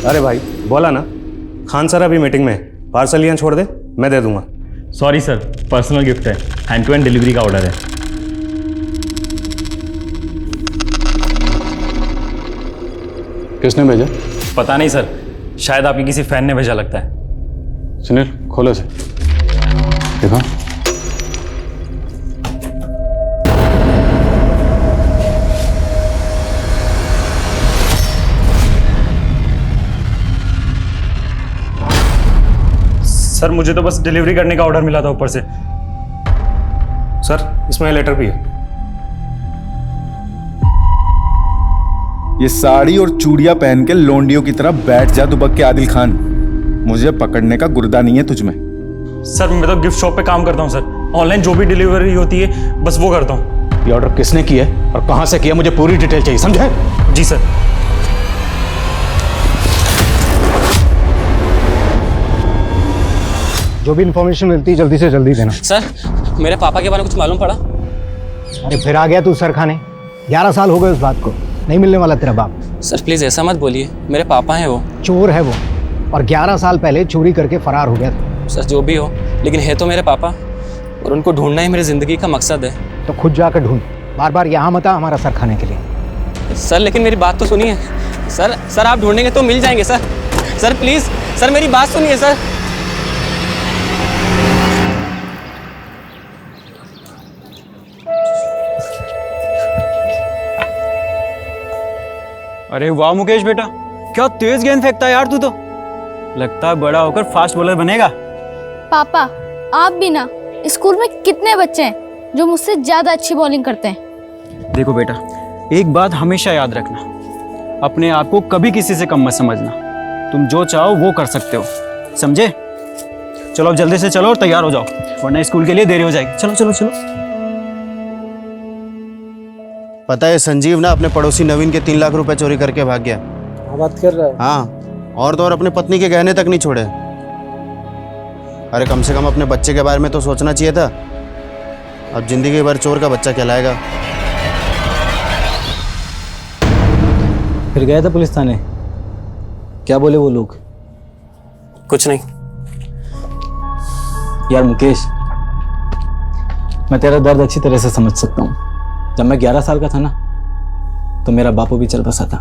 अरे भाई बोला ना, खान सर अभी मीटिंग में है, पार्सल यहाँ छोड़ दे, मैं दे दूंगा। सॉरी सर, पर्सनल गिफ्ट है, हैंड टू हैंड डिलीवरी का ऑर्डर है। किसने भेजा? पता नहीं सर, शायद आपके किसी फैन ने भेजा लगता है। सुनील खोलो इसे, देखो। सर मुझे तो बस डिलीवरी करने का ऑर्डर मिला था ऊपर से। सर इसमें लेटर भी है। ये साड़ी और चूड़ियां पहन के लोंडियों की तरह बैठ जा दुबक के आदिल खान। मुझे पकड़ने का गुर्दा नहीं है तुझमें। सर मैं तो गिफ्ट शॉप पे काम करता हूँ सर, ऑनलाइन जो भी डिलीवरी होती है बस वो करता हूँ। ये ऑर्डर किसने किया और कहां से किया, मुझे पूरी डिटेल चाहिए, समझे? जी सर। जो भी इन्फॉर्मेशन मिलती है जल्दी से जल्दी देना। सर मेरे पापा के बारे में कुछ मालूम पड़ा? अरे फिर आ गया तू सर खाने। 11 साल हो गए उस बात को, नहीं मिलने वाला तेरा बाप। सर प्लीज़ ऐसा मत बोलिए, मेरे पापा हैं वो। चोर है वो, और 11 साल पहले चोरी करके फरार हो गया था। सर जो भी हो, लेकिन है तो मेरे पापा, और उनको ढूंढना ही मेरी ज़िंदगी का मकसद है। तो खुद जाकर ढूंढ, बार बार यहाँ मत आ हमारा सर खाने के लिए। सर लेकिन मेरी बात तो सुनिए। सर आप ढूंढेंगे तो मिल जाएंगे सर। सर प्लीज़ सर मेरी बात सुनिए सर। अरे वाह मुकेश बेटा, क्या तेज गेंद फेंकता है यार तू तो। लगता है बड़ा होकर फास्ट बॉलर बनेगा। पापा आप भी ना, स्कूल में कितने बच्चे हैं जो मुझसे ज्यादा अच्छी बॉलिंग करते हैं। देखो बेटा, एक बात हमेशा याद रखना, अपने आप को कभी किसी से कम मत समझना। तुम जो चाहो वो कर सकते हो, समझे? चलो अब जल्दी से चलो और तैयार हो जाओ, वरना स्कूल के लिए देरी हो जाएगी। चलो चलो चलो। पता है संजीव ना अपने पड़ोसी नवीन के 3 लाख रुपए चोरी करके भाग गया। बात कर रहा है? हाँ, और तो और अपने पत्नी के गहने तक नहीं छोड़े। अरे कम से कम अपने बच्चे के बारे में तो सोचना चाहिए था। अब जिंदगी भर चोर का बच्चा कहलाएगा। फिर गया था पुलिस थाने, क्या बोले वो लोग? कुछ नहीं। यार मुकेश, मैं तेरा दर्द अच्छी तरह से समझ सकता हूँ। जब मैं 11 साल का था ना, तो मेरा बापू भी चल बसा था।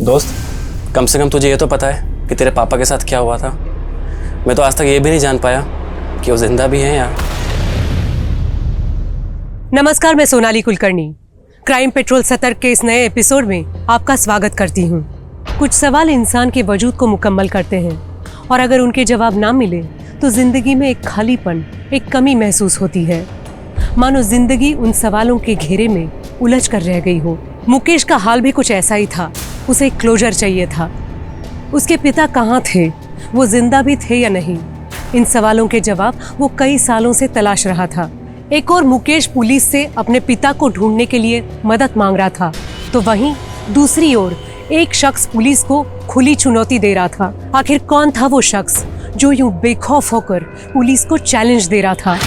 दोस्त कम से कम तुझे ये तो पता है कि तेरे पापा के साथ क्या हुआ था। मैं तो आज तक ये भी नहीं जान पाया कि वो जिंदा भी हैं यार। नमस्कार, मैं सोनाली कुलकर्णी क्राइम पेट्रोल सतर्क के इस नए एपिसोड में आपका स्वागत करती हूँ। कुछ सवाल इंसान के वजूद को मुकम्मल करते हैं, और अगर उनके जवाब ना मिले तो जिंदगी में एक खालीपन, एक कमी महसूस होती है, मानो जिंदगी उन सवालों के घेरे में उलझ कर रह गई हो। मुकेश का हाल भी कुछ ऐसा ही था। उसे एक क्लोजर चाहिए था। उसके पिता कहाँ थे, वो जिंदा भी थे या नहीं, इन सवालों के जवाब वो कई सालों से तलाश रहा था। एक और मुकेश पुलिस से अपने पिता को ढूंढने के लिए मदद मांग रहा था, तो वहीं दूसरी ओर एक शख्स पुलिस को खुली चुनौती दे रहा था। आखिर कौन था वो शख्स जो यूं बेखौफ होकर पुलिस को चैलेंज दे रहा था?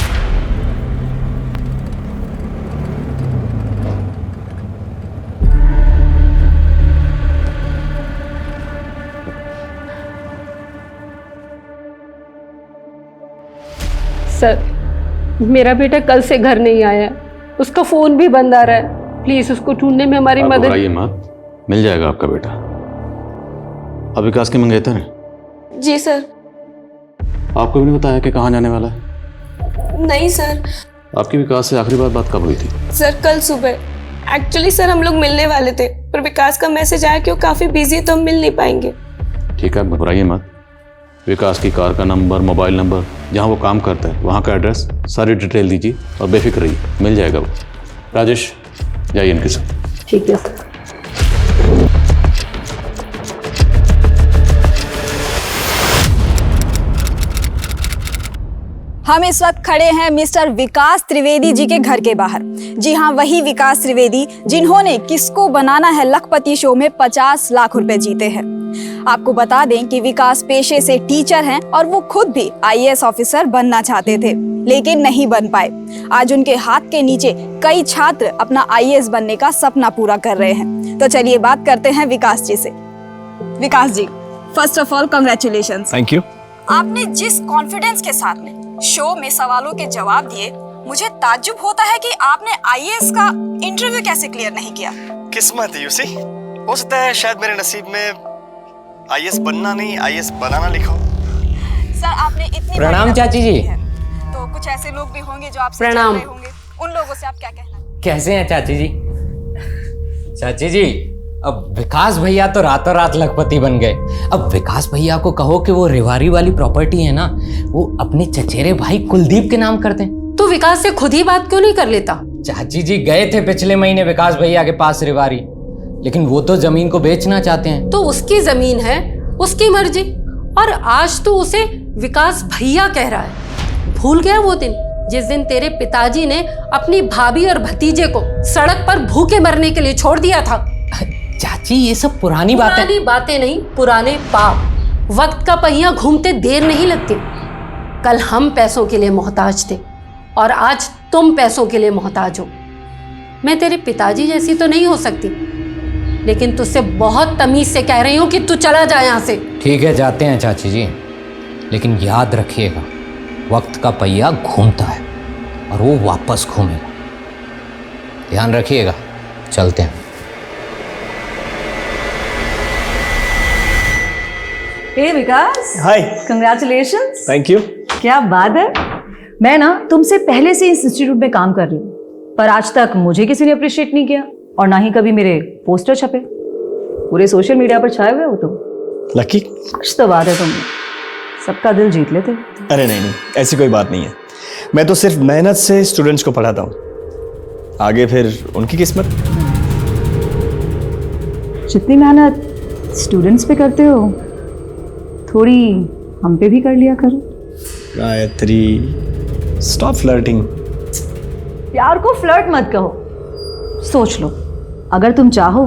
सर मेरा बेटा कल से घर नहीं आया, उसका फोन भी बंद आ रहा है। प्लीज उसको ढूंढने में हमारी मदद। घबराइए मत, मिल जाएगा आपका बेटा। अब विकास के मंगेतर हैं? जी सर। आपको भी नहीं बताया कि कहाँ जाने वाला है? नहीं सर। आपकी विकास से आखिरी बार बात कब हुई थी? सर कल सुबह। एक्चुअली सर हम लोग मिलने वाले थे, पर विकास का मैसेज आया कि वो काफी बिजी है तो हम मिल नहीं पाएंगे। ठीक है, घबराइए मत। विकास की कार का नंबर, मोबाइल नंबर, जहाँ वो काम करता है वहाँ का एड्रेस, सारी डिटेल दीजिए और बेफिक्र रहिए, मिल जाएगा वो। राजेश जाइए इनके साथ। ठीक है सर। हम इस वक्त खड़े हैं मिस्टर विकास त्रिवेदी जी के घर के बाहर। जी हाँ, वही विकास त्रिवेदी जिन्होंने किसको बनाना है लखपति शो में 50 लाख रुपए जीते हैं। आपको बता दें कि विकास पेशे से टीचर हैं और वो खुद भी IAS ऑफिसर बनना चाहते थे, लेकिन नहीं बन पाए। आज उनके हाथ के नीचे कई छात्र अपना IAS बनने का सपना पूरा कर रहे हैं। तो चलिए बात करते हैं विकास जी से। Vikas ji, first of all congratulation. Thank you. आपने जिस कॉन्फिडेंस के साथ में शो में सवालों के जवाब दिए, मुझे ताज्जुब होता है कि आपने आईएएस का इंटरव्यू कैसे क्लियर नहीं किया। किस्मत है यूसी, हो सकता है शायद मेरे नसीब में आईएएस बनना नहीं आईएएस बनाना लिखा हो। सर आपने इतनी प्रणाम चाची जी। तो कुछ ऐसे लोग भी होंगे जो आपसे प्रणाम। चिढ़ रहे होंगे, उन लोगों से आप क्या कहना? कैसे हैं चाची जी? चाची जी, अब विकास भैया तो रातों रात लखपति बन गए। अब विकास भैया को कहो कि वो रेवाड़ी वाली प्रॉपर्टी है ना, वो अपने चचेरे भाई कुलदीप के नाम कर दें। तू विकास से खुद ही बात क्यों नहीं कर लेता? चाची जी गए थे पिछले महीने विकास भैया के पास रेवाड़ी, लेकिन वो तो जमीन को बेचना चाहते हैं। तो उसकी जमीन है, उसकी मर्जी। और आज तो उसे विकास भैया कह रहा है। भूल गया वो दिन जिस दिन तेरे पिताजी ने अपनी भाभी और भतीजे को सड़क पर भूखे मरने के लिए छोड़ दिया था। चाची ये सब पुरानी बातें नहीं, पुराने पाप। वक्त का पहिया घूमते देर नहीं लगती। कल हम पैसों के लिए मोहताज थे और आज तुम पैसों के लिए मोहताज हो। मैं तेरे पिताजी जैसी तो नहीं हो सकती, लेकिन तुझसे बहुत तमीज से कह रही हूँ कि तू चला जा यहाँ से। ठीक है जाते हैं चाची जी, लेकिन याद रखिएगा वक्त का पहिया घूमता है और वो वापस घूमेगा। ध्यान रखिएगा। चलते हैं। हे विकास, हाय। कंग्रेचुलेशंस। Thank you. क्या बात है। मैं ना तुमसे पहले से इस इंस्टीट्यूट में काम कर रही हूँ, पर आज तक मुझे किसी ने अप्रिशिएट नहीं किया और ना ही कभी मेरे पोस्टर छपे। पूरे सोशल मीडिया पर छाए हुए हो तुम। लकी, कुछ तो बात है, तुम सबका दिल जीत लेते। अरे नहीं नहीं, ऐसी कोई बात नहीं है। मैं तो सिर्फ मेहनत से स्टूडेंट्स को पढ़ाता हूँ, आगे फिर उनकी किस्मत। जितनी मेहनत स्टूडेंट्स पे करते हो, थोड़ी हम पे भी कर लिया करो। Gayatri, stop flirting. प्यार को फ्लर्ट मत कहो। सोच लो, अगर तुम चाहो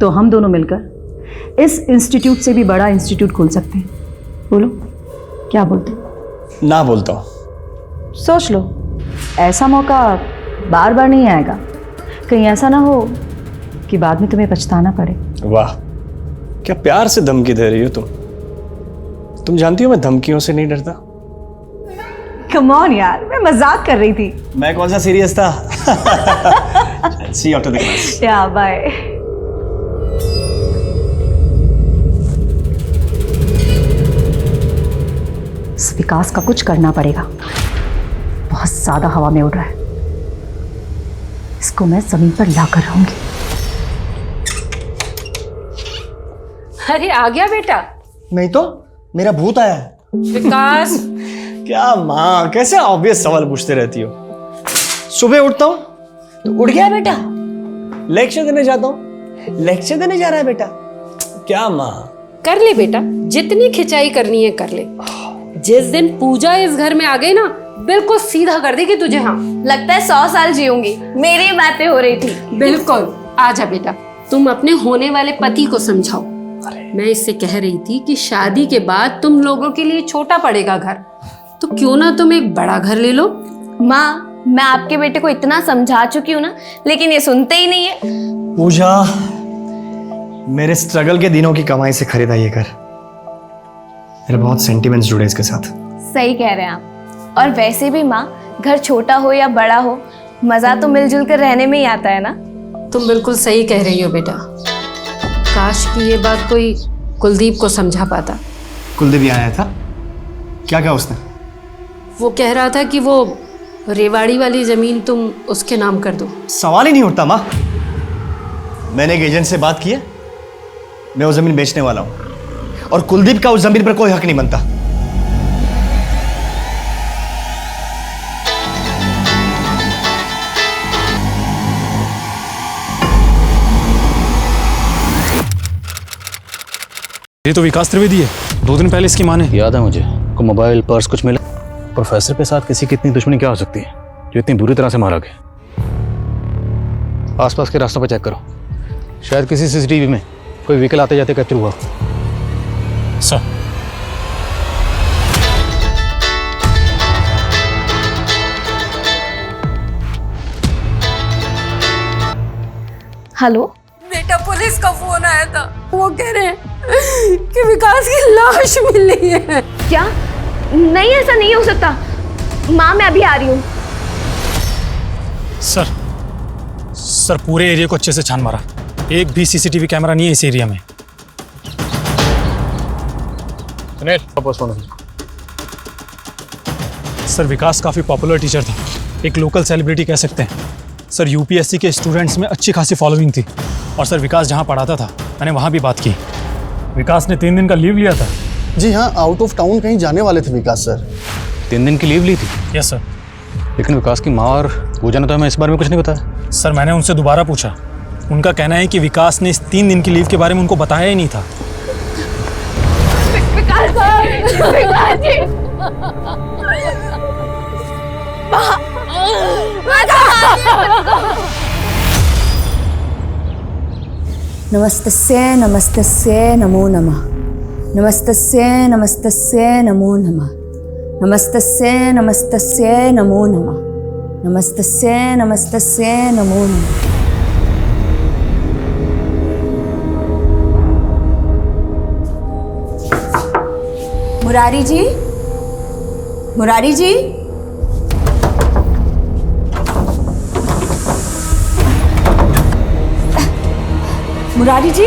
तो हम दोनों मिलकर इस इंस्टीट्यूट से भी बड़ा इंस्टीट्यूट खोल सकते हैं। बोलो, क्या बोलते हो? ना बोलता हूँ। सोच लो, ऐसा मौका बार बार नहीं आएगा। कहीं ऐसा ना हो कि बाद में तुम्हें पछताना पड़े। वाह, क्या प्यार से धमकी दे रही हो तुम जानती हो मैं धमकियों से नहीं डरता। कम ऑन यार, मैं मजाक कर रही थी। मैं कौन सा सीरियस था। See you after the class. या बाय। इस विकास का कुछ करना पड़ेगा, बहुत ज्यादा हवा में उड़ रहा है। इसको मैं जमीन पर लाकर रहूंगी। अरे आ गया बेटा। नहीं तो मेरा भूत आया है। विकास। क्या माँ, कैसे ऑब्वियस सवाल पूछते रहती हो। सुबह उठता हूँ तो उठ गया बेटा, लेक्चर देने जाता हूँ, लेक्चर देने जा रहा है बेटा। क्या माँ। कर ले बेटा, जितनी खिंचाई करनी है कर ले। जिस दिन पूजा इस घर में आ गई ना, बिल्कुल सीधा कर देगी तुझे। हाँ, लगता है 100 साल जीऊंगी। मेरी बातें हो रही थी। बिल्कुल। आजा बेटा, तुम अपने होने वाले पति को समझाओ। मैं इससे कह रही थी कि शादी के बाद तुम लोगों के लिए छोटा पड़ेगा घर, तो क्यों ना तुम एक बड़ा घर ले लो। माँ, मैं आपके बेटे को इतना समझा चुकी हूँ ना, लेकिन ये सुनते ही नहीं है। पूजा, मेरे स्ट्रगल के दिनों की कमाई से खरीदा ये घर। मेरे बहुत सेंटिमेंट्स जुड़े इसके साथ। सही कह रहे हैं आप। और वैसे भी माँ, घर छोटा हो या बड़ा हो, मजा तो मिलजुल कर रहने में ही आता है ना। तुम बिल्कुल सही कह रही हो बेटा। काश कि ये बात कोई कुलदीप को समझा पाता। कुलदीप भी आया था, क्या कहा उसने? वो कह रहा था कि वो रेवाड़ी वाली जमीन तुम उसके नाम कर दो। सवाल ही नहीं उठता माँ। मैंने एक एजेंट से बात की है, मैं वो जमीन बेचने वाला हूं और कुलदीप का उस जमीन पर कोई हक नहीं बनता। ये तो विकास त्रिवेदी है, 2 दिन पहले इसकी मां ने। याद है मुझे, को मोबाइल पर्स कुछ मिला। प्रोफेसर के साथ किसी की इतनी दुश्मनी क्या हो सकती है जो इतनी बुरी तरह से मारा गया? आसपास के रास्तों पर चेक करो, शायद किसी सीसीटीवी में कोई व्हीकल आते जाते कैप्चर हुआ। सर। हेलो बेटा पुलिस पुलिस का फोन आया था, वो कह रहे हैं कि विकास की लाश मिली है। क्या? नहीं, ऐसा नहीं हो सकता। माँ, मैं अभी आ रही हूँ। सर पूरे एरिया को अच्छे से छान मारा, एक भी सीसीटीवी कैमरा नहीं है इस एरिया में। सर विकास काफ़ी पॉपुलर टीचर था, एक लोकल सेलिब्रिटी कह सकते हैं। सर यूपीएससी के स्टूडेंट्स में अच्छी खासी फॉलोइंग थी। और सर विकास जहाँ पढ़ाता था मैंने वहाँ भी बात की। विकास ने 3 दिन का लीव लिया था। जी हाँ, आउट ऑफ टाउन कहीं जाने वाले थे विकास सर। 3 दिन की लीव ली थी? Yes sir. लेकिन विकास की माँ और पूजा ने तो हमें इस बारे में कुछ नहीं बताया। सर मैंने उनसे दोबारा पूछा, उनका कहना है कि विकास ने इस 3 दिन की लीव के बारे में उनको बताया ही नहीं था। विकास जी, नमस्तस्यै नमस्तस्यै नमो नमः। नमस्तस्यै नमस्तस्यै नमो नमः। नमस्तस्यै नमस्तस्यै नमो नमः। नमस्तस्यै नमस्तस्यै नमो नमः। मुरारी जी, मुरारी जी, मुरारी जी,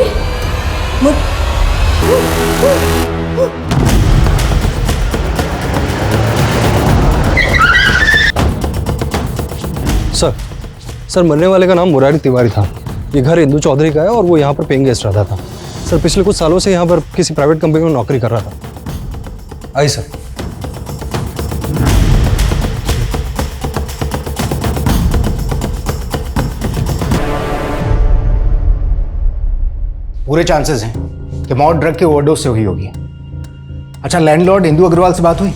सर मरने वाले का नाम मुरारी तिवारी था। ये घर इंदू चौधरी का है और वो यहाँ पर पेइंग गेस्ट रहता था। सर पिछले कुछ सालों से यहाँ पर किसी प्राइवेट कंपनी में नौकरी कर रहा था। आइए सर। पूरे चांसेस हैं कि मौत ड्रग के ओवरडोज से हुई होगी। अच्छा, लैंडलॉर्ड इंदू अग्रवाल से बात हुई?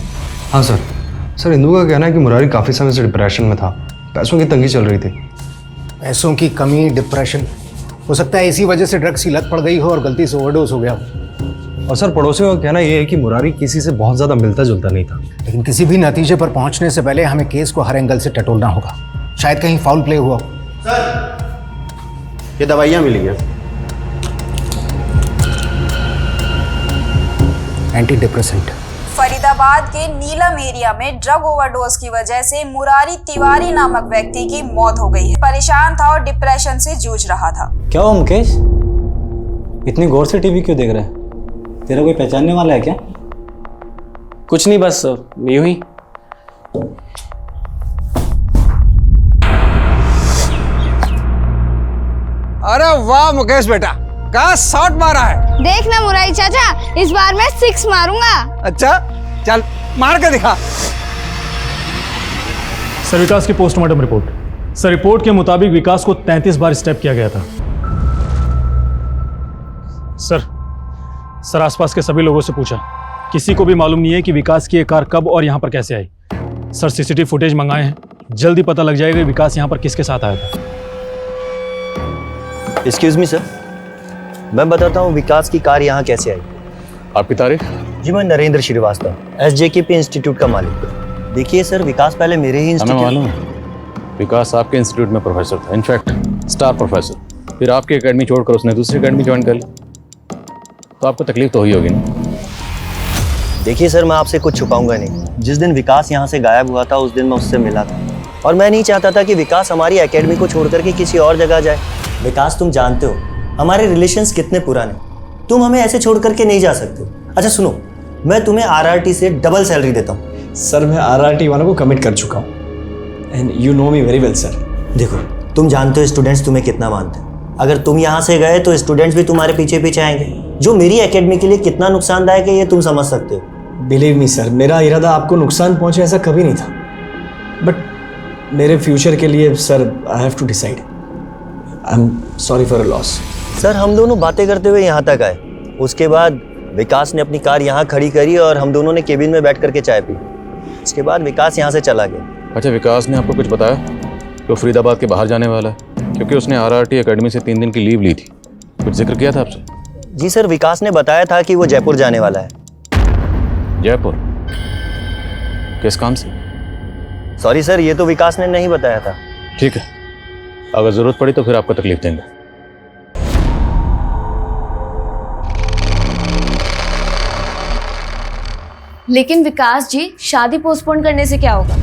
हाँ सर इंदू का कहना है कि मुरारी काफ़ी समय से डिप्रेशन में था, पैसों की तंगी चल रही थी। पैसों की कमी, डिप्रेशन, हो सकता है इसी वजह से ड्रग्स की लत पड़ गई हो और गलती से ओवरडोज हो गया हो। और सर पड़ोसियों का कहना यह है कि मुरारी किसी से बहुत ज़्यादा मिलता जुलता नहीं था। लेकिन किसी भी नतीजे पर पहुंचने से पहले हमें केस को हर एंगल से टटोलना होगा। शायद कहीं फाउल प्ले हुआ हो। सर, ये दवाइयाँ मिली हैं। Anti depressant. फरीदाबाद के नीलम एरिया में ड्रग ओवरडोज की वजह से मुरारी तिवारी नामक व्यक्ति की मौत हो गई है। परेशान था और डिप्रेशन से जूझ रहा था। क्या हुआ मुकेश, इतनी गौर से टीवी क्यों देख रहा है? तेरा कोई पहचानने वाला है क्या? कुछ नहीं, बस यूं ही। अरे वाह मुकेश बेटा, क्या शॉट मारा है। देखना मुरारी चाचा, इस बार मैं 6 मारूंगा। अच्छा चल मार के दिखा। सर विकास की पोस्टमार्टम रिपोर्ट। सर रिपोर्ट के मुताबिक विकास को 33 बार स्टैप किया गया था। सर आसपास के सभी लोगों से पूछा, किसी को भी मालूम नहीं है कि विकास की ये कार कब और यहाँ पर कैसे आई। सर सीसीटीवी फुटेज मंगाए हैं, जल्दी पता लग जाएगा विकास यहाँ पर किसके साथ आया था। एक्सक्यूज मी सर, मैं बताता हूँ विकास की कार यहाँ कैसे आई। आपकी तारीफ? जी मैं नरेंद्र श्रीवास्तव, SJKP इंस्टीट्यूट का मालिक। देखिए सर, विकास पहले मेरे ही हमें मालूम है, विकास आपके इंस्टीट्यूट में प्रोफेसर था, इनफैक्ट स्टार प्रोफेसर। फिर आपकी एकेडमी छोड़कर उसने दूसरी एकेडमी ज्वाइन कर ली, तो आपको तकलीफ तो हुई होगी ना? देखिए सर, मैं आपसे कुछ छुपाऊंगा नहीं। जिस दिन विकास यहाँ से गायब हुआ था उस दिन मैं उससे मिला था, और मैं नहीं चाहता था कि विकास हमारी एकेडमी को छोड़ करके किसी और जगह जाए। विकास, तुम जानते हो हमारे रिलेशंस कितने पुराने, तुम हमें ऐसे छोड़ करके नहीं जा सकते। अच्छा सुनो, मैं तुम्हें RRT से डबल सैलरी देता हूँ। सर मैं RRT वालों को कमिट कर चुका हूँ and you know me very well sir. देखो, तुम जानते हो स्टूडेंट्स तुम्हें कितना मानते हैं। अगर तुम यहाँ से गए तो स्टूडेंट्स भी तुम्हारे पीछे पीछे आएंगे, जो मेरी एकेडमी के लिए कितना नुकसानदायक है ये तुम समझ सकते हो। बिलीव मी सर, मेरा इरादा आपको नुकसान पहुँचे ऐसा कभी नहीं था, बट मेरे फ्यूचर के लिए sir I have to decide. I am sorry for a loss. Sir हम दोनों बातें करते हुए यहाँ तक आए, उसके बाद विकास ने अपनी कार यहाँ खड़ी करी और हम दोनों ने केबिन में बैठ करके चाय पी। उसके बाद विकास यहाँ से चला गया। अच्छा, विकास ने आपको कुछ बताया कि वो फरीदाबाद के बाहर जाने वाला है? क्योंकि उसने RRT एकेडमी से 3 दिन की लीव ली थी, कुछ जिक्र किया था आपसे? जी सर, विकास ने बताया था कि वो जयपुर जाने वाला है। जयपुर? किस काम से? सॉरी सर, ये तो विकास ने नहीं बताया था। ठीक है, अगर जरूरत पड़ी तो फिर आपको तकलीफ देंगे। लेकिन विकास जी, शादी पोस्टपोन करने से क्या होगा?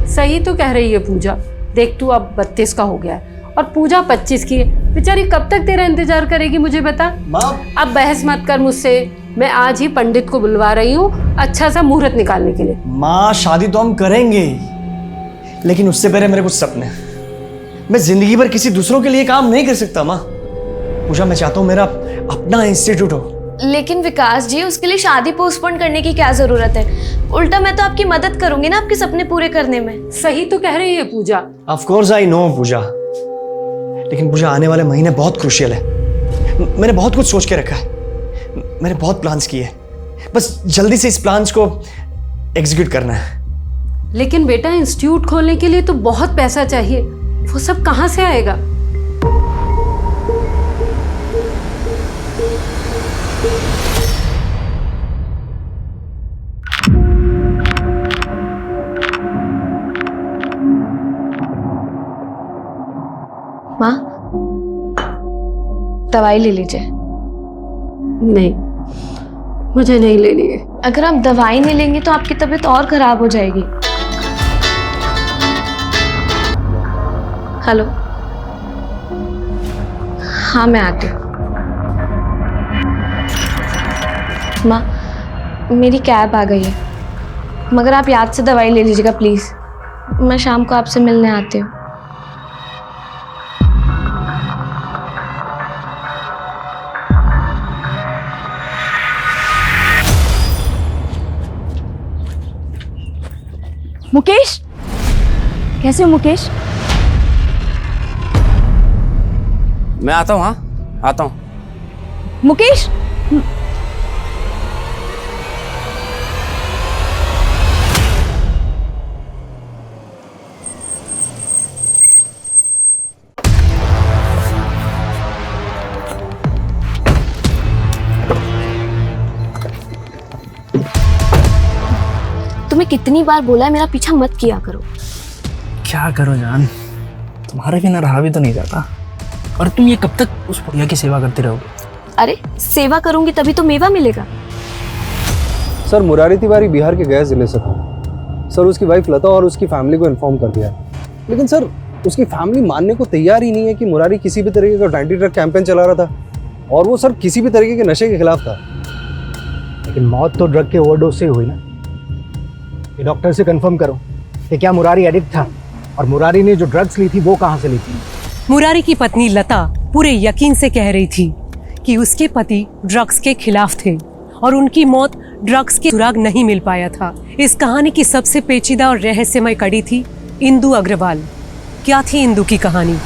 सही तो कह रही है पूजा। देख तू अब 32 का हो गया है और पूजा 25 की है। बेचारी कब तक तेरा इंतजार करेगी मुझे बता। अब बहस मत कर मुझसे। मैं आज ही पंडित को बुलवा रही हूँ अच्छा सा मुहूर्त निकालने के लिए। माँ शादी तो हम करेंगे ही, लेकिन उससे पहले मेरे कुछ सपने हैं। मैं जिंदगी भर किसी दूसरों के लिए काम नहीं कर सकता माँ। पूजा मैं चाहता हूँ मेरा अपना इंस्टीट्यूट हो। लेकिन विकास जी, उसके लिए शादी पोस्टपोन करने की क्या जरूरत है? उल्टा मैं तो आपकी मदद करूंगी ना आपके सपने पूरे करने में। सही तो कह रही है पूजा। ऑफ कोर्स आई नो पूजा, लेकिन पूजा आने वाले महीने बहुत क्रूशियल है। मैंने बहुत कुछ सोच के रखा है, मैंने बहुत प्लान्स किए हैं, बस जल्दी से इस प्लान्स को एग्जीक्यूट करना है। लेकिन बेटा इंस्टीट्यूट खोलने के लिए तो बहुत पैसा चाहिए, वो सब कहाँ से आएगा? माँ, दवाई ले लीजिए। नहीं, मुझे नहीं लेनी है। अगर आप दवाई नहीं लेंगे तो आपकी तबीयत और खराब हो जाएगी। हेलो, हाँ मैं आती हूँ। माँ, मेरी कैब आ गई है, मगर आप याद से दवाई ले लीजिएगा प्लीज़। मैं शाम को आपसे मिलने आती हूँ। मुकेश, कैसे हो मुकेश? मैं आता हूँ। हाँ आता हूँ। मुकेश, तुम्हें कितनी बार बोला है मेरा पीछा मत किया करो। क्या करो जान, तुम्हारे बिना रहा भी तो नहीं जाता। और तुम ये कब तक उस बुढ़िया की सेवा करते रहोगे? अरे सेवा करूंगी तभी तो मेवा मिलेगा। सर मुरारी तिवारी बिहार के गया जिले से था। सर उसकी वाइफ लता और उसकी फैमिली को इन्फॉर्म कर दिया, लेकिन सर उसकी फैमिली मानने को तैयार ही नहीं है कि मुरारी किसी भी तरीके का एंटी ड्रग कैंपेन चला रहा था, और वो सर किसी भी तरीके के नशे के खिलाफ था। लेकिन मौत तो ड्रग के ओवरडोज से हुई ना। ये डॉक्टर से कंफर्म करो कि क्या मुरारी एडिक्ट था, और मुरारी ने जो ड्रग्स ली थी वो कहाँ से ली थी। मुरारी की पत्नी लता पूरे यकीन से कह रही थी कि उसके पति ड्रग्स के खिलाफ थे और उनकी मौत ड्रग्स के सुराग नहीं मिल पाया था। इस कहानी की सबसे पेचीदा और रहस्यमय कड़ी थी इंदु अग्रवाल। क्या थी इंदु की कहानी?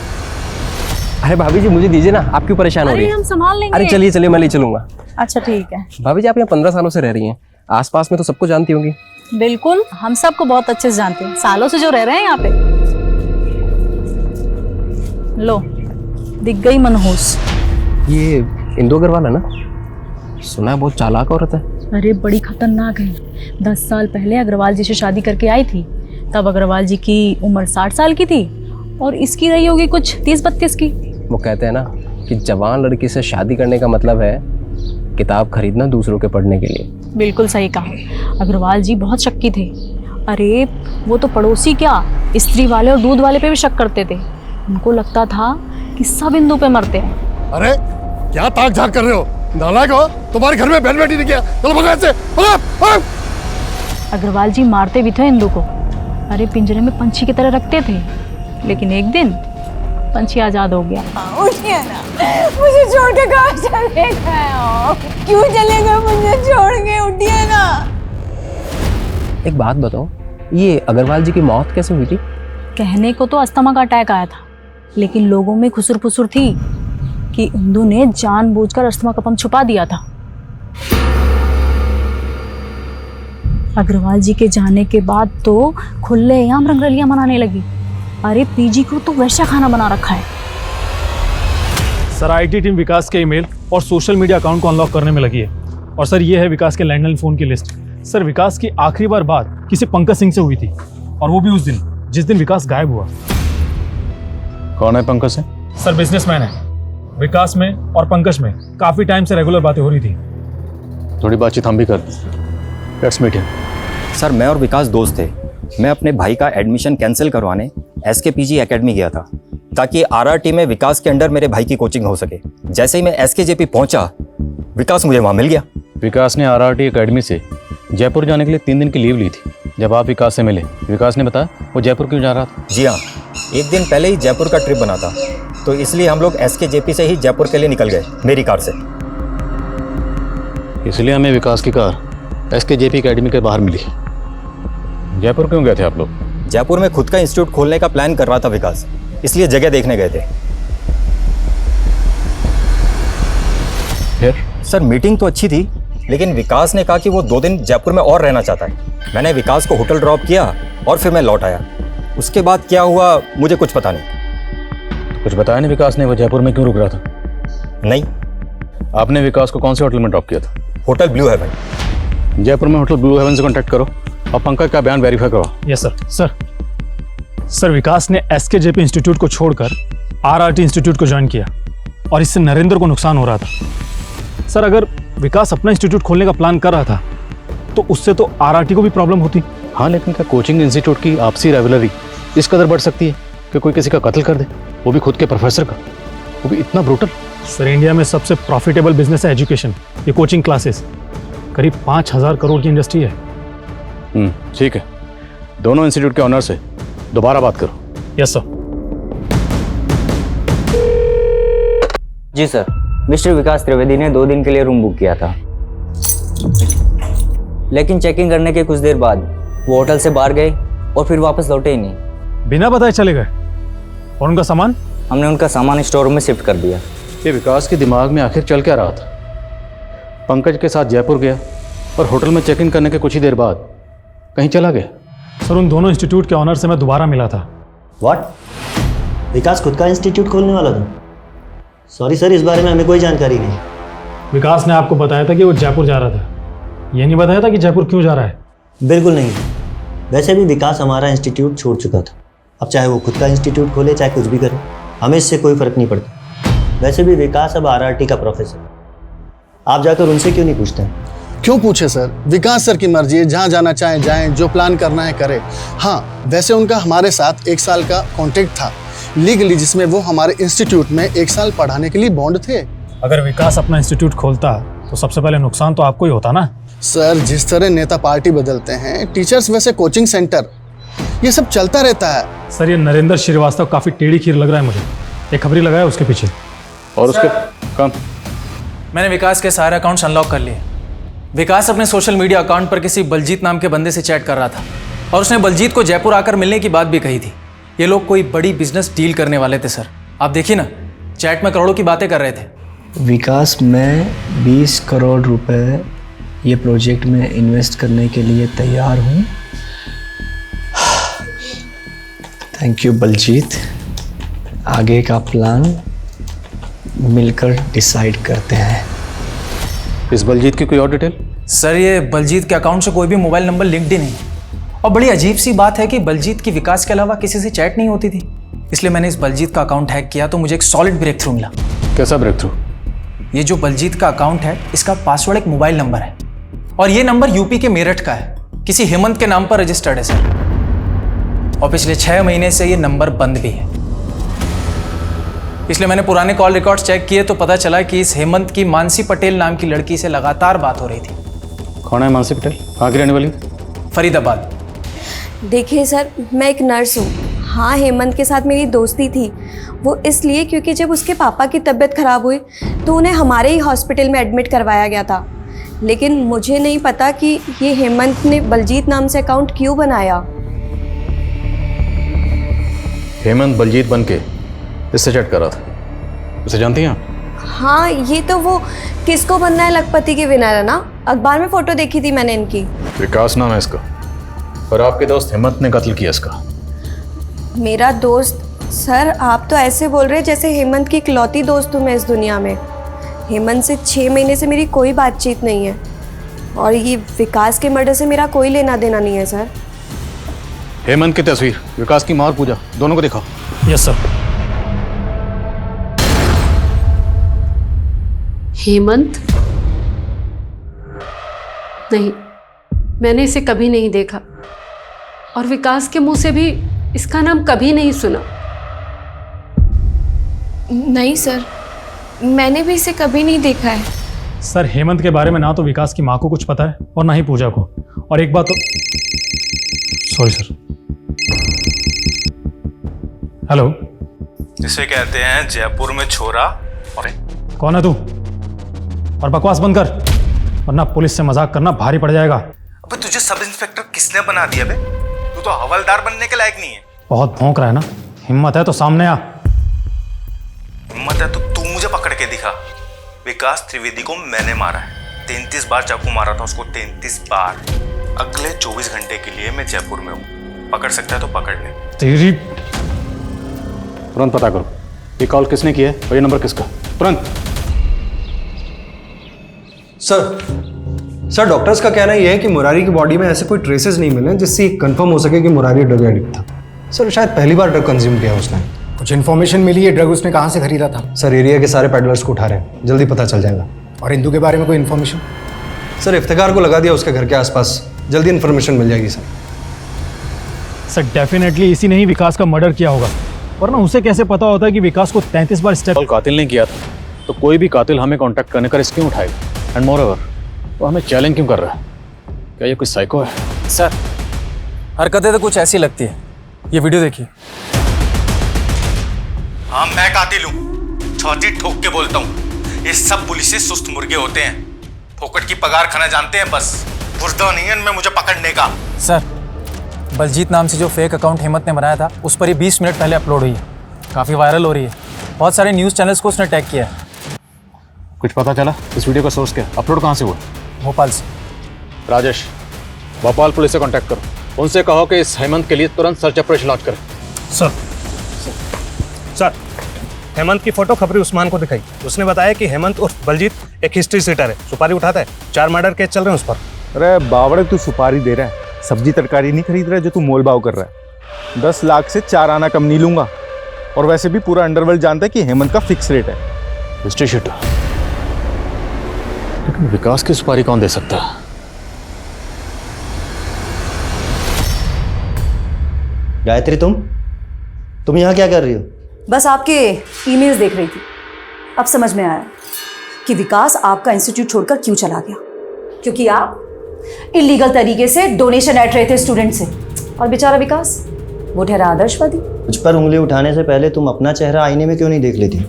अरे भाभी जी मुझे दीजिए ना, आप क्यों परेशान हो रही अरे हैं? हम संभाल लेंगे। अरे चलिए चलिए, मैं ले चलूंगा। अच्छा ठीक है। भाभी जी आप यहाँ 15 सालों से रह रही हैं, आसपास में तो सबको जानती होंगी। बिल्कुल, हम सबको बहुत अच्छे से जानते हैं, सालों से जो रह रहे हैं यहाँ पे। लो, दिख गई मनहूस। ये इंदु अग्रवाल है ना? सुना है बहुत चालाक औरत है। अरे बड़ी खतरनाक है। 10 साल पहले अग्रवाल जी से शादी करके आई थी, तब अग्रवाल जी की उम्र 60 साल की थी और इसकी रही होगी कुछ 30-32 की। वो कहते हैं ना कि जवान लड़की से शादी करने का मतलब है किताब खरीदना दूसरों के पढ़ने के लिए। बिल्कुल सही कहा। अग्रवाल जी बहुत शक्की थे। अरे वो तो पड़ोसी क्या, स्त्री वाले और दूध वाले पे भी शक करते थे। उनको लगता था कि सब इंदु पे मरते हैं। अरे क्या ताक झाक कर रहे हो? नालायक हो, तुम्हारे घर में बहन बेटी नहीं किया। चलो भगा इससे, भगा। अग्रवाल जी मारते भी थे इंदु को। अरे पिंजरे में पंछी की तरह रखते थे, लेकिन एक दिन पंछी आजाद हो गया। उठिए ना, मुझे छोड़ के कहाँ चले गए? क्यों चले गए मुझे छोड़ के? उठिए ना। एक बात बताओ, ये अग्रवाल जी की मौत कैसे हुई थी? कहने को तो अस्थमा का अटैक आया था, लेकिन लोगों में खुसर फुसर थी कि इंदु ने जानबूझकर अस्थमा का पंप छुपा दिया था। अग्रवाल जी के जाने के बाद तो खुलेआम रंगरलियां मनाने लगी। अरे पीजी को तो वैसा खाना बना रखा है। सर आईटी टीम विकास के ईमेल और सोशल मीडिया अकाउंट को अनलॉक करने में लगी है। और सर ये है विकास के लैंडलाइन फोन की लिस्ट। सर विकास की आखिरी बार बात किसी पंकज सिंह से हुई थी, और वो भी उस दिन जिस दिन विकास गायब हुआ। कौन है पंकज सिंह? सर बिजनेसमैन है। विकास में और पंकज में काफी टाइम से रेगुलर बातें हो रही थी। थोड़ी बातचीत हम भी करते हैं। Let's meet him. सर मैं और विकास दोस्त थे। मैं अपने भाई का एडमिशन कैंसिल करवाने SKPG एकेडमी गया था ताकि RRT में विकास के अंडर मेरे भाई की कोचिंग हो सके। जैसे ही मैं SKJP पहुंचा, विकास मुझे वहां मिल गया। विकास ने RRT एकेडमी से जयपुर जाने के लिए 3 दिन की लीव ली थी। जब आप विकास से मिले, विकास ने बताया वो जयपुर क्यों जा रहा था? जी हाँ, एक दिन पहले ही जयपुर का ट्रिप बना था, तो इसलिए हम लोग SKJP से ही जयपुर के लिए निकल गए मेरी कार से। इसलिए हमें विकास की कार SKJP एकेडमी के बाहर मिली। जयपुर क्यों गए थे आप लोग? जयपुर में खुद का इंस्टीट्यूट खोलने का प्लान कर रहा था विकास, इसलिए जगह देखने गए थे। फिर? सर मीटिंग तो अच्छी थी, लेकिन विकास ने कहा कि वो 2 दिन जयपुर में और रहना चाहता है। मैंने विकास को होटल ड्रॉप किया और फिर मैं लौट आया। उसके बाद क्या हुआ मुझे कुछ पता नहीं। कुछ बताया नहीं विकास ने वो जयपुर में क्यों रुक रहा था? नहीं। आपने विकास को कौन से होटल में ड्रॉप किया था? Hotel blue heaven. जयपुर में होटल ब्लू हेवन से कॉन्टैक्ट करो और पंकज का बयान वेरीफाई करो। Yes sir. सर विकास ने SKJP इंस्टीट्यूट को छोड़कर RRT इंस्टीट्यूट को ज्वाइन किया और इससे नरेंद्र को नुकसान हो रहा था। सर अगर विकास अपना इंस्टीट्यूट खोलने का प्लान कर रहा था तो उससे तो RRT को भी प्रॉब्लम होती। हाँ, लेकिन क्या कोचिंग इंस्टीट्यूट की आपसी राइवलरी इस कदर बढ़ सकती है कि कोई किसी का कत्ल कर दे, वो भी खुद के प्रोफेसर का, वो भी इतना ब्रूटल? सर इंडिया में सबसे प्रॉफिटेबल बिजनेस है एजुकेशन, ये कोचिंग क्लासेस। करीब 5,000 करोड़ की इंडस्ट्री है। ठीक है, दोनों इंस्टीट्यूट के ऑनर से दोबारा बात करो। Yes sir. जी सर, मिस्टर विकास त्रिवेदी ने 2 दिन के लिए रूम बुक किया था, लेकिन चेकिंग करने के कुछ देर बाद वो होटल से बाहर गए और फिर वापस लौटे ही नहीं। बिना बताए चले गए? और उनका सामान? हमने उनका सामान स्टोर रूम में शिफ्ट कर दिया। ये विकास के दिमाग में आखिर चल क्या रहा था? पंकज के साथ जयपुर गया और होटल में चेक इन करने के कुछ ही देर बाद कहीं चला गया। सर उन दोनों इंस्टीट्यूट के ऑनर से मैं दोबारा मिला था। व्हाट? विकास खुद का इंस्टीट्यूट खोलने वाला था? सॉरी सर, इस बारे में हमें कोई जानकारी नहीं। विकास ने आपको बताया था कि वो जयपुर जा रहा था, ये नहीं बताया था कि जयपुर क्यों जा रहा है? बिल्कुल नहीं। वैसे भी विकास हमारा इंस्टीट्यूट छोड़ चुका था। अब चाहे वो खुद का इंस्टीट्यूट खोले चाहे कुछ भी करे, हमें इससे कोई फर्क नहीं पड़ता। वैसे भी विकास अब RRT का प्रोफेसर, आप जाकर उनसे क्यों नहीं पूछते? क्यों पूछे सर? विकास सर की मर्जी है, जहाँ जाना चाहे जाएं, जो प्लान करना है करें। हाँ, वैसे उनका हमारे साथ 1 साल का कॉन्ट्रैक्ट था लीगली, जिसमें वो हमारे इंस्टीट्यूट में 1 साल पढ़ाने के लिए बॉन्ड थे। अगर विकास अपना इंस्टीट्यूट खोलता तो सबसे पहले नुकसान तो आपको ही होता ना। सर जिस तरह नेता पार्टी बदलते हैं, टीचर्स वैसे कोचिंग सेंटर, ये सब चलता रहता है। सर ये नरेंद्र श्रीवास्तव काफी टेढ़ी खीर लग रहा है मुझे। एक खबरी लगाया उसके पीछे। और उसके काम? मैंने विकास के सारे अकाउंट्स अनलॉक कर लिए। विकास अपने सोशल मीडिया अकाउंट पर किसी बलजीत नाम के बंदे से चैट कर रहा था और उसने बलजीत को जयपुर आकर मिलने की बात भी कही थी। ये लोग कोई बड़ी बिजनेस डील करने वाले थे सर। आप देखिए ना, चैट में करोड़ों की बातें कर रहे थे। विकास, मैं 20 करोड़ रुपए ये प्रोजेक्ट में इन्वेस्ट करने के लिए तैयार हूँ। Thank you Baljeet. आगे का प्लान मिलकर डिसाइड करते हैं। इस बलजीत की कोई और डिटेल? सर ये बलजीत के अकाउंट से कोई भी मोबाइल नंबर लिंक्ड ही नहीं है। और बड़ी अजीब सी बात है कि बलजीत की विकास के अलावा किसी से चैट नहीं होती थी। इसलिए मैंने इस बलजीत का अकाउंट हैक किया तो मुझे एक सॉलिड ब्रेक थ्रू मिला। कैसा ब्रेक थ्रू? ये जो बलजीत का अकाउंट है, इसका पासवर्ड एक मोबाइल नंबर है और ये नंबर यूपी के मेरठ का है, किसी हेमंत के नाम पर रजिस्टर्ड है सर। और पिछले 6 महीने से ये नंबर बंद भी है। इसलिए मैंने पुराने कॉल रिकॉर्ड्स चेक किए तो पता चला कि इस हेमंत की मानसी पटेल नाम की लड़की से लगातार बात हो रही थी। कौन है मानसी पटेल? कहाँ की रहने वाली? फरीदाबाद। देखिए सर, मैं एक नर्स हूँ। हाँ, हेमंत के साथ मेरी दोस्ती थी। वो इसलिए क्योंकि जब उसके पापा की तबीयत खराब हुई तो उन्हें हमारे ही हॉस्पिटल में एडमिट करवाया गया था। लेकिन मुझे नहीं पता कि ये हेमंत ने बलजीत नाम से अकाउंट क्यों बनाया। हेमंत बलजीत बन के इससे चैट कर रहा था। उसे जानती हैं आप? हाँ, ये तो वो किसको बनना है लखपति के विनर है ना। अखबार में फोटो देखी थी मैंने इनकी। विकास नाम है इसका और आपके दोस्त हेमंत ने कत्ल किया इसका। मेरा दोस्त? सर आप तो ऐसे बोल रहे जैसे हेमंत की इकलौती दोस्त हूँ मैं इस दुनिया में। हेमंत से 6 महीने से मेरी कोई बातचीत नहीं है और ये विकास के मर्डर से मेरा कोई लेना देना नहीं है सर। हेमंत की तस्वीर, विकास की मां और पूजा, दोनों को दिखाओ। Yes sir. हेमंत? नहीं, मैंने इसे कभी नहीं देखा और विकास के मुंह से भी इसका नाम कभी नहीं सुना। नहीं सर, मैंने भी इसे कभी नहीं देखा है। सर हेमंत के बारे में ना तो विकास की माँ को कुछ पता है और ना ही पूजा को। और एक बात तो, सॉरी सर। हेलो, इसे कहते हैं जयपुर में छोरा। और कौन है तू? और बकवास बंद कर, वरना पुलिस से मजाक करना भारी पड़ जाएगा। अबे तुझे सब इंस्पेक्टर किसने बना दिया बे? तू तो हवलदार बनने के लायक नहीं है। बहुत भौंक रहा है ना? हिम्मत है तो सामने आ। हिम्मत है तो तू मुझे पकड़ के दिखा। विकास त्रिवेदी को मैंने मारा है। 33 बार चाकू मारा था उसको, 33 बार। अगले 24 घंटे के लिए मैं जयपुर में हूँ। पकड़ सकता है तो पकड़ ले। तेरी तुरंत पता करो ये कॉल किसने किया है और ये नंबर किसका, तुरंत। सर डॉक्टर्स का कहना यह है कि मुरारी की बॉडी में ऐसे कोई ट्रेसेस नहीं मिले जिससे कंफर्म हो सके कि मुरारी ड्रग एडिक्ट था। सर शायद पहली बार ड्रग कंज्यूम किया उसने। कुछ इन्फॉर्मेशन मिली है ड्रग उसने कहाँ से खरीदा था? सर एरिया के सारे पेडलर्स को उठा रहे हैं, जल्दी पता चल जाएगा। और इंदू के बारे में कोई इन्फॉर्मेशन? सर इफ्तिकार को लगा दिया उसके घर के आसपास, जल्दी इन्फॉर्मेशन मिल जाएगी सर। सर डेफिनेटली इसी ने ही विकास का मर्डर किया होगा, वरना उसे कैसे पता होता है कि विकास को 33 बार स्टेप। कातिल ने किया था तो कोई भी कातिल हमें कांटेक्ट करने का रिस्क क्यों उठाएगा? एंड मोर ओवर वो हमें चैलेंज क्यों कर रहा है? क्या ये कोई साइको है? सर हरकतें तो कुछ ऐसी लगती है। ये वीडियो देखिए। हाँ मैं कातिल हूँ, छाती ठोक के बोलता हूँ। ये सब पुलिस से सुस्त मुर्गे होते हैं, फोकट की पगार खाना जानते हैं बस। बुर्दा नहीं है इनमें मुझे पकड़ने का। सर बलजीत नाम से जो फेक अकाउंट हेमंत ने बनाया था उस पर ये 20 मिनट पहले अपलोड हुई है, काफ़ी वायरल हो रही है। बहुत सारे न्यूज़ चैनल्स को उसने टैग किया है। कुछ पता चला इस वीडियो का सोर्स क्या? अपलोड कहाँ से हुआ? भोपाल से। राजेश, भोपाल पुलिस से कांटेक्ट करो, उनसे कहो कि इस हेमंत के लिए तुरंत सर्च ऑपरेशन लॉन्च करें। सर हेमंत की फोटो खबरी उस्मान को दिखाई। उसने बताया कि हेमंत उर्फ बलजीत एक हिस्ट्री सीटर है, सुपारी उठाता है। 4 मर्डर केस चल रहे हैं उस पर। अरे बावड़े, तू सुपारी दे रहा है, सब्जी तरकारी नहीं खरीद रहा है जो तू मोल भाव कर रहा है। 10 लाख से 4 आना कम नहीं लूंगा। और वैसे भी पूरा अंडरवर्ल्ड जानता है कि हेमंत का फिक्स रेट है। हिस्ट्री शीटर, लेकिन विकास की सुपारी कौन दे सकता है? गायत्री, तुम यहाँ क्या कर रही हो? बस आपके ईमेल्स देख रही थी। अब समझ में आया कि विकास आपका इंस्टीट्यूट छोड़कर क्यों चला गया। क्योंकि आप इलीगल तरीके से डोनेशन ऐट रहे थे स्टूडेंट से। और बेचारा विकास वो ठहरा आदर्शवादी। मुझ पर उंगली उठाने से पहले तुम अपना चेहरा आईने में क्यों नहीं देख लेती?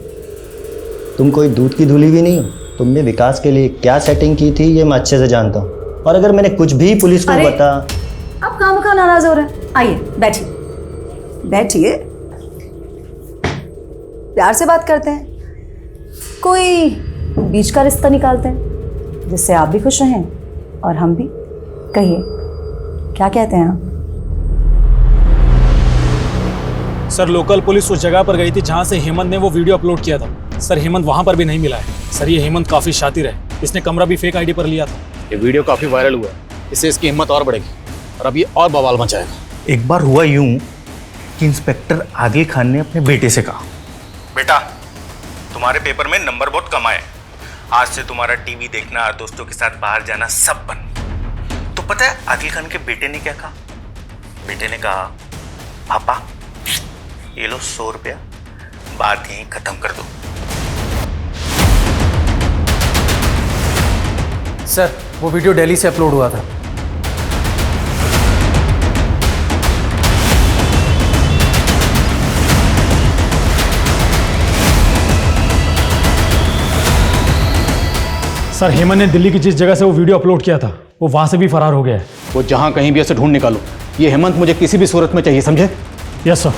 तुम कोई दूध की धुली भी नहीं हो। तुमने विकास के लिए क्या सेटिंग की थी ये मैं अच्छे से जानता हूँ। और अगर मैंने कुछ भी पुलिस को बता। आप खामखा नाराज हो रहे हैं। आइए बैठिए बैठिए, प्यार से बात करते हैं। कोई बीच का रिश्ता निकालते हैं जिससे आप भी खुश रहें और हम भी। कहिए क्या कहते हैं आप? सर लोकल पुलिस उस जगह पर गई थी जहां से हेमंत ने वो वीडियो अपलोड किया था। सर हेमंत वहां पर भी नहीं मिला है। सर ये हेमंत काफी शातिर है, इसने कमरा भी फेक आईडी पर लिया था। ये वीडियो काफी वायरल हुआ है, इससे इसकी हिम्मत और बढ़ेगी और अब ये और बवाल मचाएगा। एक बार हुआ यूं कि इंस्पेक्टर आदिल खान ने अपने बेटे से कहा, बेटा तुम्हारे पेपर में नंबर बहुत कम आए, आज से तुम्हारा टीवी देखना और दोस्तों के साथ बाहर जाना सब बंद। तो पता है आदिल खान के बेटे ने क्या कहा? बेटे ने कहा, पापा ये लो 100 रुपया, बात यहीं खत्म कर दो। सर वो वीडियो दिल्ली से अपलोड हुआ था। सर हेमंत ने दिल्ली की जिस जगह से वो वीडियो अपलोड किया था वो वहां से भी फरार हो गया है। वो जहां कहीं भी ऐसे ढूंढ निकालो, ये हेमंत मुझे किसी भी सूरत में चाहिए, समझे? Yes sir.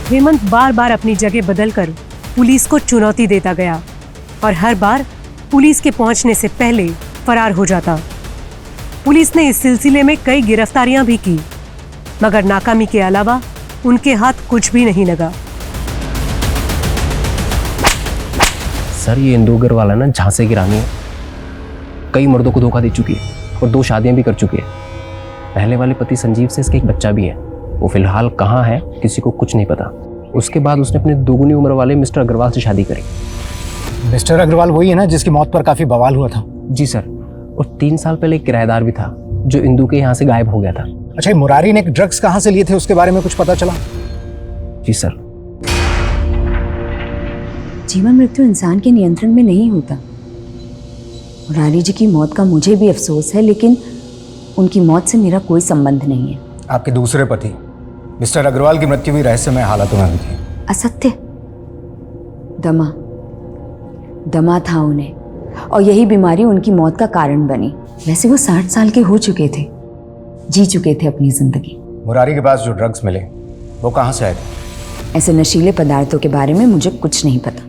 हेमंत बार बार अपनी जगह बदलकर पुलिस को चुनौती देता गया और हर बार पुलिस के पहुंचने से पहले फरार हो जाता। पुलिस ने इस सिलसिले में कई गिरफ्तारियां भी की, मगर नाकामी के अलावा उनके हाथ कुछ भी नहीं लगा। सर ये इंदू अग्रवाल ना झांसे की रानी है, कई मर्दों को धोखा दे चुकी है और 2 शादियां भी कर चुकी है। पहले वाले पति संजीव से इसका एक बच्चा भी है, वो फिलहाल कहाँ है किसी को कुछ नहीं पता। उसके बाद उसने अपने दोगुनी उम्र वाले मिस्टर अग्रवाल से शादी करी। मिस्टर अग्रवाल वही है ना जिसकी मौत पर काफी बवाल हुआ था? जी सर, और 3 साल पहले एक किराएदार भी था जो इंदू के यहाँ से गायब हो गया था। अच्छा, ये मुरारी ने ड्रग्स कहाँ से लिए थे उसके बारे में कुछ पता चला? जी सर। जीवन मृत्यु इंसान के नियंत्रण में नहीं होता। मुरारी जी की मौत का मुझे भी अफसोस है, लेकिन उनकी मौत से मेरा कोई संबंध नहीं है। आपके दूसरे पति मिस्टर अग्रवाल की मृत्यु भी रहस्यमय हालातों में हुई थी। असत्य। दमा था उन्हें, और यही बीमारी उनकी मौत का कारण बनी। वैसे वो 60 साल के हो चुके थे, जी चुके थे अपनी जिंदगी। मुरारी के पास जो ड्रग्स मिले वो कहाँ से आए थे? ऐसे नशीले पदार्थों के बारे में मुझे कुछ नहीं पता।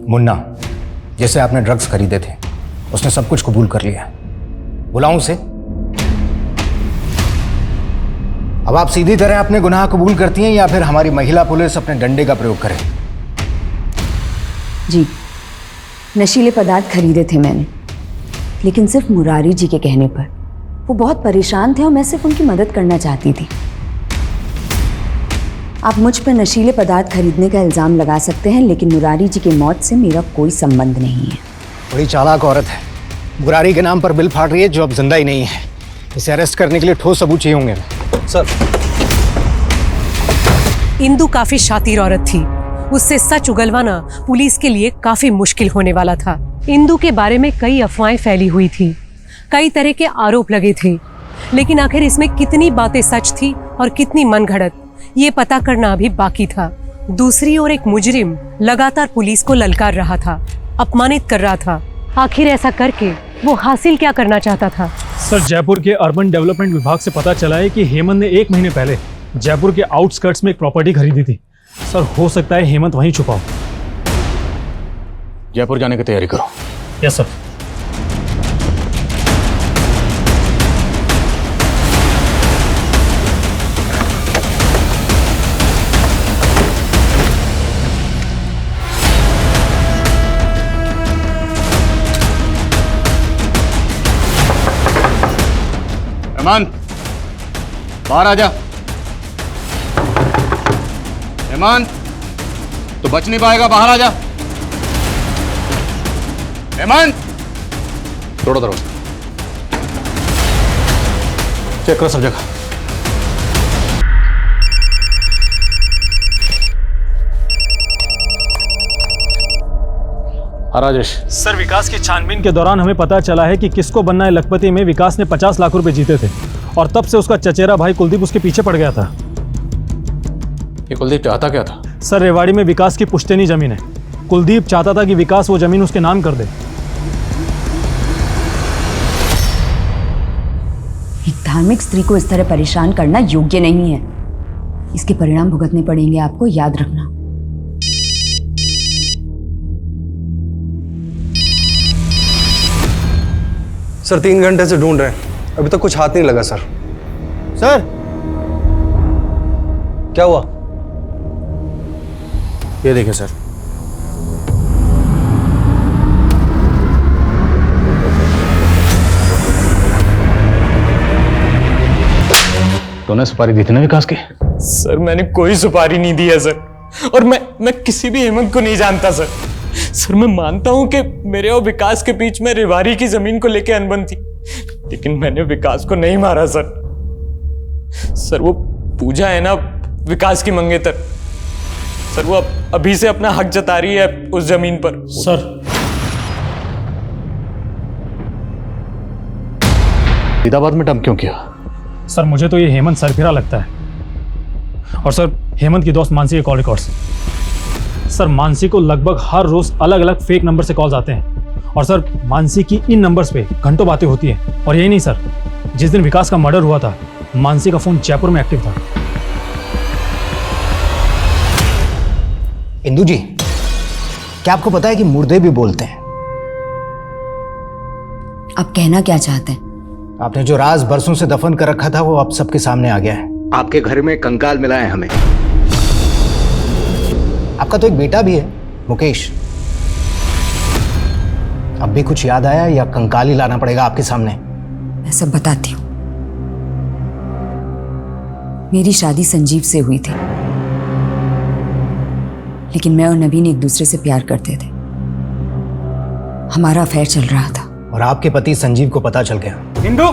मुन्ना, जैसे आपने ड्रग्स खरीदे थे, उसने सब कुछ कबूल कर लिया। बुलाऊं उसे? अब आप सीधी तरह अपने गुनाह कबूल करती हैं या फिर हमारी महिला पुलिस अपने डंडे का प्रयोग करे? जी, नशीले पदार्थ खरीदे थे मैंने, लेकिन सिर्फ मुरारी जी के कहने पर। वो बहुत परेशान थे और मैं सिर्फ उनकी मदद करना चाहती थी। आप मुझ पर नशीले पदार्थ खरीदने का इल्ज़ाम लगा सकते हैं, लेकिन मुरारी जी की मौत से मेरा कोई संबंध नहीं है। बड़ी चालाक औरत है। मुरारी के नाम पर बिल फाड़ रही है जो अब जिंदा ही नहीं है। इसे अरेस्ट करने के लिए ठोस सबूत चाहिए होंगे। सर, इंदु काफी शातिर औरत थी। उससे सच उगलवाना पुलिस के लिए काफी मुश्किल होने वाला था। इंदु के बारे में कई अफवाहें फैली हुई थी, कई तरह के आरोप लगे थे, लेकिन आखिर इसमें कितनी बातें सच थी और कितनी मनगढ़ंत, ये पता करना अभी बाकी था। दूसरी ओर एक मुजरिम लगातार पुलिस को ललकार रहा था, अपमानित कर रहा था। आखिर ऐसा करके वो हासिल क्या करना चाहता था? सर, जयपुर के अर्बन डेवलपमेंट विभाग से पता चला है कि हेमंत ने 1 महीने पहले जयपुर के आउटस्कर्ट्स में एक प्रॉपर्टी खरीदी थी। सर, हो सकता है हेमंत वहीं छुपा हो। जयपुर जाने की तैयारी करो। Yes sir. हेमंत, बाहर आ जा। हेमंत, तो बच नहीं पाएगा, बाहर आ जा। हेमंत, तोड़ो दरवाजा। चेक करो सब जगह। राजेश। सर, विकास की छानबीन के दौरान हमें पता चला है कि किसको बनना है लखपति में विकास ने 50 लाख रुपए जीते थे, और तब से उसका चचेरा भाई कुलदीप उसके पीछे पड़ गया था। ये कुलदीप चाहता क्या था? सर, रेवाड़ी में विकास की पुश्तैनी जमीन है। कुलदीप चाहता था कि विकास वो जमीन उसके नाम कर दे। एक धार्मिक स्त्री को इस तरह परेशान करना योग्य नहीं है। इसके परिणाम भुगतने पड़ेंगे आपको, याद रखना। सर, 3 घंटे से ढूंढ रहे हैं, अभी तक कुछ हाथ नहीं लगा। सर, सर, क्या हुआ? ये देखिए सर। तूने सुपारी दी थी ना विकास की? सर, मैंने कोई सुपारी नहीं दी है सर, और मैं किसी भी हेमंत को नहीं जानता सर। सर, मैं मानता हूं कि मेरे और विकास के बीच में रेवाड़ी की जमीन को लेकर अनबन थी, लेकिन मैंने विकास को नहीं मारा सर। सर, वो पूजा है ना विकास की मंगेतर, सर वो अभी से अपना हक जता रही है उस जमीन पर। सर, फरीदाबाद में डंप क्यों किया? सर, मुझे तो ये हेमंत सरफिरा लगता है। और सर, हेमंत की दोस्त मानसी के कॉल रिकॉर्ड्स। सर, मानसी को लगभग हर रोज अलग अलग फेक नंबर से कॉल्स आते हैं, और सर मानसी की इन नंबर्स पे घंटों बातें होती हैं। और यही नहीं सर, जिस दिन विकास का मर्डर हुआ था, मानसी का फोन जयपुर में एक्टिव था। इंदु जी, क्या आपको पता है कि मुर्दे भी बोलते हैं? आप कहना क्या चाहते हैं? आपने जो राज बरसों से दफन कर रखा था वो अब सबके सामने आ गया है। आपके घर में कंकाल मिला है हमें। आपका तो एक बेटा भी है, मुकेश। अब भी कुछ याद आया या कंकाल ही लाना पड़ेगा आपके सामने? मैं सब बताती हूँ। मेरी शादी संजीव से हुई थी, लेकिन मैं और नवीन एक दूसरे से प्यार करते थे। हमारा अफेयर चल रहा था। और आपके पति संजीव को पता चल गया। इंदु,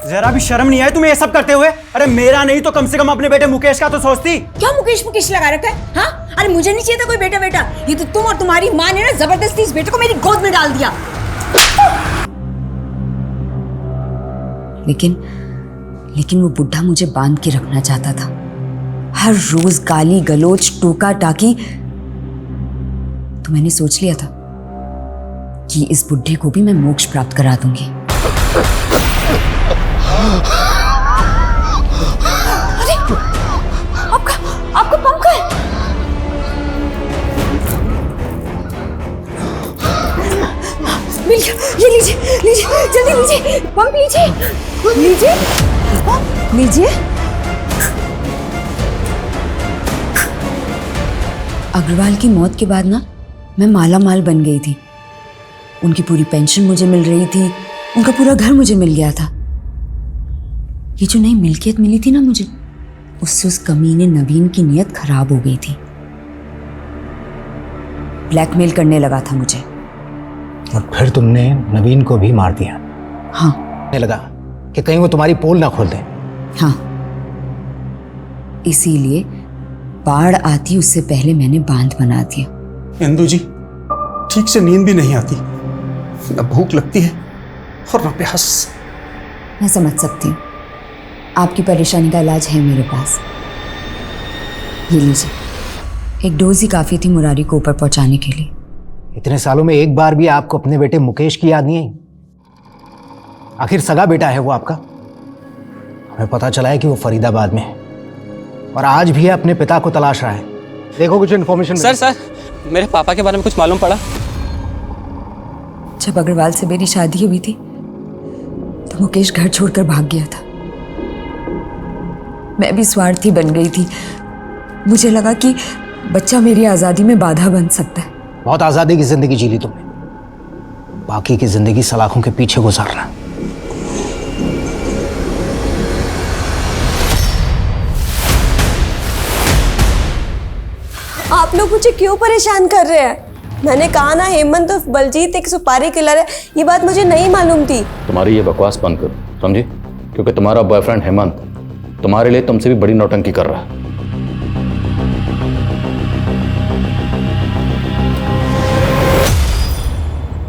जरा भी शर्म नहीं आई तुम्हें ये सब करते हुए? अरे मेरा नहीं तो कम से कम अपने बेटे मुकेश का तो सोचती। क्या मुकेश मुकेश लगा रखा है? हाँ, अरे मुझे नहीं चाहिए था कोई बेटा बेटा, ये तो तुम और तुम्हारी माँ ने ना जबरदस्ती इस बेटे को मेरी गोद में डाल दिया। लेकिन वो बुढ़ा मुझे बांध के रखना चाहता था। हर रोज गाली गलोच टोका टाकी। तो मैंने सोच लिया था कि इस बुढ़े को भी मैं मोक्ष प्राप्त करा दूंगी। अरे आपका पंख है। मिल गया, ये लीजिए जल्दी लीजिए, पंप लीजिए। अग्रवाल की मौत के बाद ना मैं माला माल बन गई थी। उनकी पूरी पेंशन मुझे मिल रही थी, उनका पूरा घर मुझे मिल गया था। ये जो नई मिल्कियत मिली थी ना मुझे, उससे उस कमीने नवीन की नीयत खराब हो गई थी। ब्लैकमेल करने लगा था मुझे। और फिर तुमने नवीन को भी मार दिया? हाँ। लगा कि कहीं वो तुम्हारी पोल ना खोल दे। हाँ, इसीलिए बाढ़ आती उससे पहले मैंने बांध बना दिया। इंदु जी, ठीक से नींद भी नहीं आती, न भूख लगती है और न प्यास। मैं समझ सकती हूँ, आपकी परेशानी का इलाज है मेरे पास। ये लीजिए, एक डोज ही काफी थी मुरारी को ऊपर पहुंचाने के लिए। इतने सालों में एक बार भी आपको अपने बेटे मुकेश की याद नहीं आई? आखिर सगा बेटा है वो आपका। हमें पता चला है कि वो फरीदाबाद में है और आज भी अपने पिता को तलाश रहा है। देखो कुछ इन्फॉर्मेशन। सर मेरे पापा के बारे में कुछ मालूम पड़ा? जब अग्रवाल से मेरी शादी हुई थी तो मुकेश घर छोड़कर भाग गया था। मैं भी स्वार्थी बन गई थी। मुझे लगा कि बच्चा मेरी आज़ादी में बाधा बन सकता है। बहुत आज़ादी की जिंदगी जी ली तुमने, बाकी की जिंदगी सलाखों के पीछे गुजारना। आप लोग मुझे क्यों परेशान कर रहे हैं? मैंने कहा ना हेमंत और बलजीत एक सुपारी किलर है, ये बात मुझे नहीं मालूम थी। तुम्हारी ये बकवास बंद करो, समझे? क्योंकि तुम्हारा बॉयफ्रेंड हेमंत तुम्हारे लिए तुमसे भी बड़ी नौटंकी कर रहा है।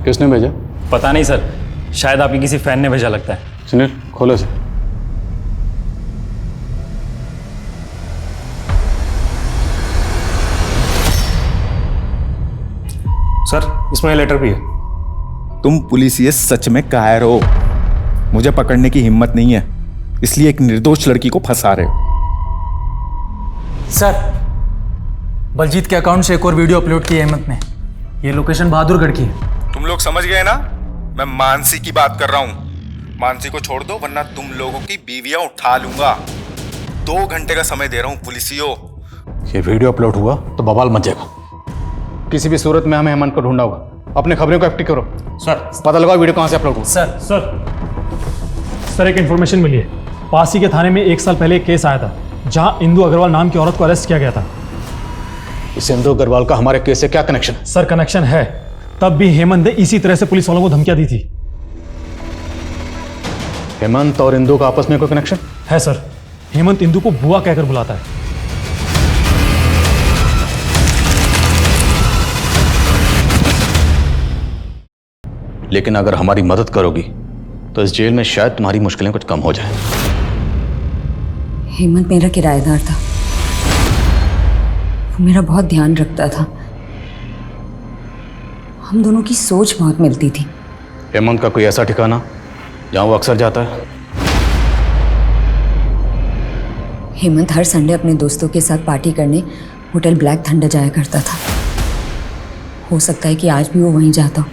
किसने भेजा? पता नहीं सर, शायद आपकी किसी फैन ने भेजा लगता है। सुनील, खोलो इसे। सर, इसमें लेटर भी है। तुम पुलिस ये सच में कायर हो। मुझे पकड़ने की हिम्मत नहीं है, इसलिए एक निर्दोष लड़की को फंसा रहे हो। सर, बलजीत के अकाउंट से एक और वीडियो अपलोड की है हेमंत ने। ये लोकेशन बहादुरगढ़ की है। तुम लोग समझ गए ना? मैं मानसी की बात कर रहा हूं। मानसी को छोड़ दो वरना तुम लोगों की बीवियां उठा लूंगा। 2 घंटे का समय दे रहा हूं पुलिसियों। ये वीडियो अपलोड हुआ तो बवाल मच जाएगा। किसी भी सूरत में हमें हेमंत को ढूंढना होगा। अपने खबरों को एक्टिव करो। सर, पता लगाओ वीडियो कहां से अपलोड हुआ। सर एक इन्फॉर्मेशन मिली है। पास ही के थाने में 1 साल पहले एक केस आया था जहां इंदु अग्रवाल नाम की औरत को अरेस्ट किया गया था। इस इंदु अग्रवाल का हमारे केस से क्या कनेक्शन? सर कनेक्शन है, तब भी हेमंत ने इसी तरह से पुलिस वालों को धमकियां दी थी। हेमंत और इंदु का आपस में कोई कनेक्शन है? सर, हेमंत इंदु को बुआ कहकर बुलाता है। लेकिन अगर हमारी मदद करोगी तो इस जेल में शायद तुम्हारी मुश्किलें कुछ कम हो जाए। हेमंत मेरा किराएदार था, वो मेरा बहुत ध्यान रखता था। हम दोनों की सोच बहुत मिलती थी। हेमंत का कोई ऐसा ठिकाना जहां वो अक्सर जाता है? हेमंत हर संडे अपने दोस्तों के साथ पार्टी करने होटल ब्लैक थंडर जाया करता था। हो सकता है कि आज भी वो वहीं जाता हो।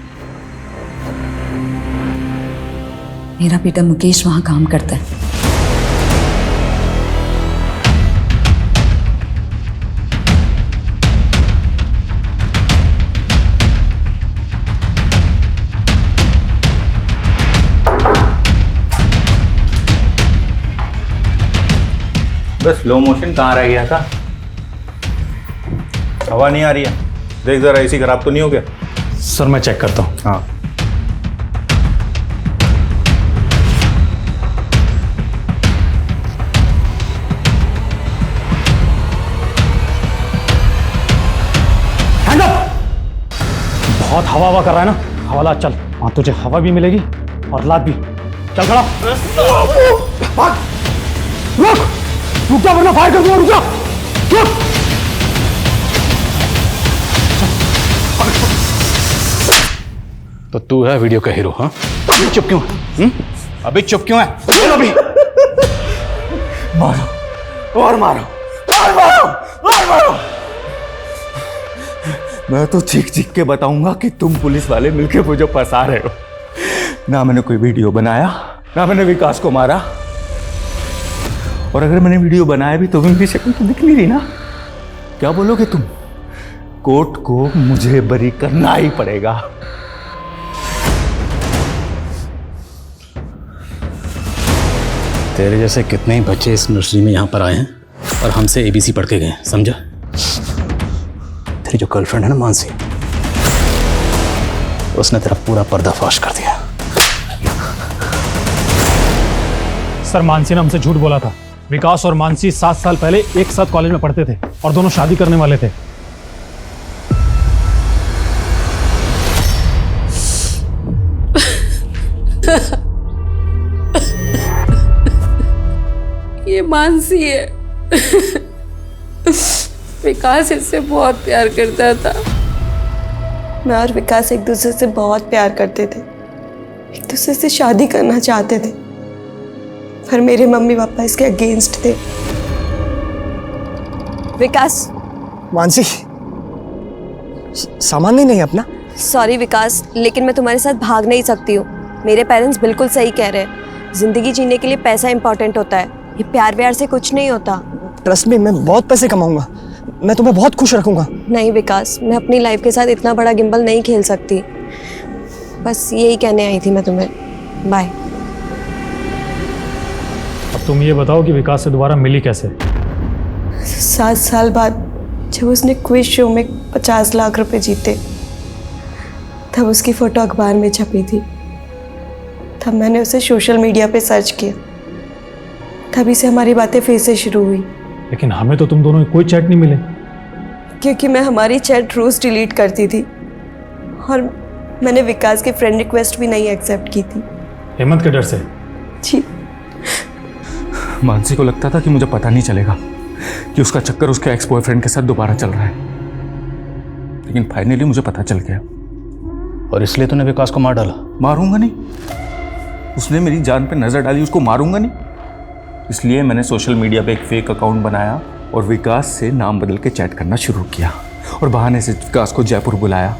मेरा बेटा मुकेश वहां काम करता है। बस स्लो मोशन कहाँ रह गया था? हवा नहीं आ रही है, देख जरा एसी खराब तो नहीं हो गया? सर मैं चेक करता हूँ। हाँ बहुत हवा कर रहा है ना, हवालात चल, वहां तुझे हवा भी मिलेगी और लात भी। चल खड़ा, रुक जा वरना फायर कर दूंगा, रुक जा, रुक। तो तू है वीडियो का हीरो? हाँ, अभी चुप क्यों है? अभी चुप क्यों है? अभी मारो और मारो और मारो और मारो। मैं तो चीख चीख के बताऊंगा कि तुम पुलिस वाले मिलके मुझे फंसा रहे हो। ना मैंने कोई वीडियो बनाया, ना मैंने विकास को मारा, और अगर मैंने वीडियो बनाया भी तो भी मेरी शक्ल तो दिख नहीं रही ना। क्या बोलोगे तुम? कोर्ट को मुझे बरी करना ही पड़ेगा। तेरे जैसे कितने ही बच्चे इस नर्सरी में यहाँ पर आए हैं और हमसे ABC पढ़ के गए, समझा? तेरी जो गर्लफ्रेंड है ना मानसी, उसने तेरा पूरा पर्दाफाश कर दिया। सर मानसी ने हमसे झूठ बोला था। विकास और मानसी 7 साल पहले एक साथ कॉलेज में पढ़ते थे और दोनों शादी करने वाले थे। ये मानसी है। विकास इससे बहुत प्यार करता था। मैं और विकास एक दूसरे से बहुत प्यार करते थे, एक दूसरे से शादी करना चाहते थे, पर मेरे मम्मी पापा इसके अगेंस्ट थे। विकास। मानसी, सामान नहीं अपना? सॉरी विकास, लेकिन मैं तुम्हारे साथ भाग नहीं सकती हूँ। मेरे पेरेंट्स बिल्कुल सही कह रहे हैं, जिंदगी जीने के लिए पैसा इंपॉर्टेंट होता है, ये प्यार व्यार से कुछ नहीं होता। ट्रस्ट मी, मैं बहुत पैसे कमाऊंगा, मैं तुम्हें बहुत खुश रखूंगा। नहीं विकास, मैं अपनी लाइफ के साथ इतना बड़ा गिम्बल नहीं खेल सकती। बस यही कहने आई थी मैं तुम्हें। बाय। अब तुम ये बताओ कि विकास से दोबारा मिली कैसे? 7 साल बाद जब उसने क्विज शो में 50 लाख रुपए जीते, तब उसकी फोटो अखबार में छपी थी। तब मैंने उसे सोशल मीडिया पे सर्च किया, तभी से हमारी बातें फिर से शुरू हुई। लेकिन हमें तो तुम दोनों की कोई चैट नहीं मिले। क्योंकि मैं हमारी चैट रोज डिलीट करती थी और मैंने विकास के फ्रेंड रिक्वेस्ट भी नहीं एक्सेप्ट की थी। हेमंत के डर से? जी। मानसी को लगता था कि मुझे पता नहीं चलेगा कि उसका चक्कर उसके एक्स बॉयफ्रेंड के साथ दोबारा चल रहा है, लेकिन फाइनली मुझे पता चल गया। और इसलिए तूने विकास को मार डाला? मारूंगा नहीं, उसने मेरी जान पे नजर डाली, उसको मारूंगा नहीं। इसलिए मैंने सोशल मीडिया पे एक फेक अकाउंट बनाया और विकास से नाम बदल के चैट करना शुरू किया, और बहाने से विकास को जयपुर बुलाया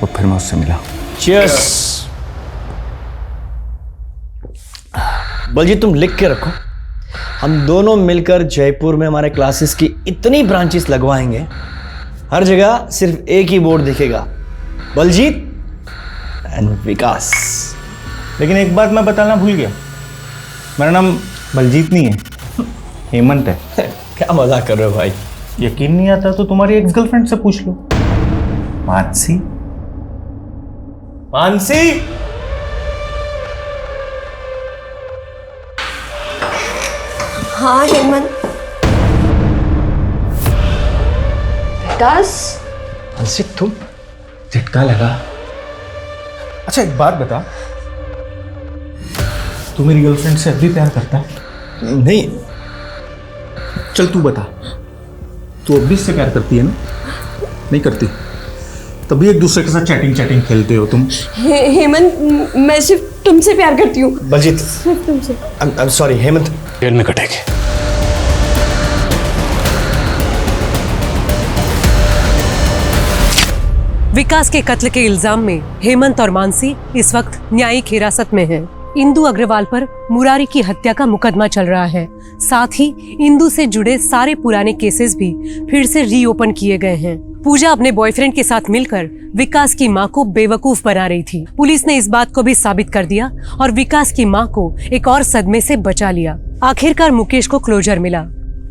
और फिर मैं उससे मिला। चीयर्स। बलजीत, तुम लिख के रखो, हम दोनों मिलकर जयपुर में हमारे क्लासेस की इतनी ब्रांचेस लगवाएंगे, हर जगह सिर्फ एक ही बोर्ड दिखेगा, बलजीत एंड विकास। लेकिन एक बात मैं बताना भूल गया, मेरा नाम बलजीत नहीं है, हेमंत है। क्या मजाक कर रहे हो भाई? यकीन नहीं आता तो तुम्हारी एक्स गर्लफ्रेंड से पूछ लो, मानसी। मानसी, हाँ हेमंत। विकास। मानसी, तुम? झटका लगा। अच्छा एक बात बता, तू मेरी गर्लफ्रेंड से अब भी प्यार करता है? नहीं। चल तू बता, तू अब भी इससे प्यार करती है ना? नहीं करती? तभी एक दूसरे के साथ चैटिंग खेलते हो तुम। हेमंत, मैं सिर्फ तुमसे प्यार करती हूँ। बलजीत, सिर्फ तुमसे। I am sorry Hemant. जेल में कटेगी। विकास के कत्ल के इल्जाम में हेमंत और मानसी इस वक्त न्यायिक हिरासत में हैं। इंदु अग्रवाल पर मुरारी की हत्या का मुकदमा चल रहा है। साथ ही इंदु से जुड़े सारे पुराने केसेस भी फिर से रीओपन किए गए हैं। पूजा अपने बॉयफ्रेंड के साथ मिलकर विकास की मां को बेवकूफ बना रही थी। पुलिस ने इस बात को भी साबित कर दिया और विकास की मां को एक और सदमे से बचा लिया। आखिरकार मुकेश को क्लोजर मिला।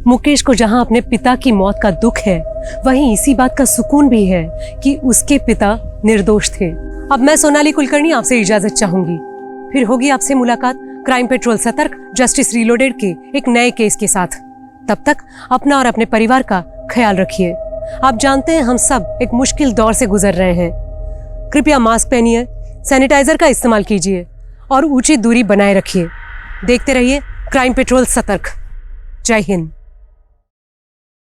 मुकेश को जहां अपने पिता की मौत का दुख है, वहीं इसी बात का सुकून भी है कि उसके पिता निर्दोष थे। अब मैं सोनाली कुलकर्णी आपसे इजाजत चाहूंगी। फिर होगी आपसे मुलाकात क्राइम पेट्रोल सतर्क जस्टिस रीलोडेड के एक नए केस के साथ। तब तक अपना और अपने परिवार का ख्याल रखिए। आप जानते हैं हम सब एक मुश्किल दौर से गुजर रहे हैं। कृपया मास्क पहनिए, सैनिटाइजर का इस्तेमाल कीजिए और उचित दूरी बनाए रखिए। देखते रहिए क्राइम पेट्रोल सतर्क। जय हिंद।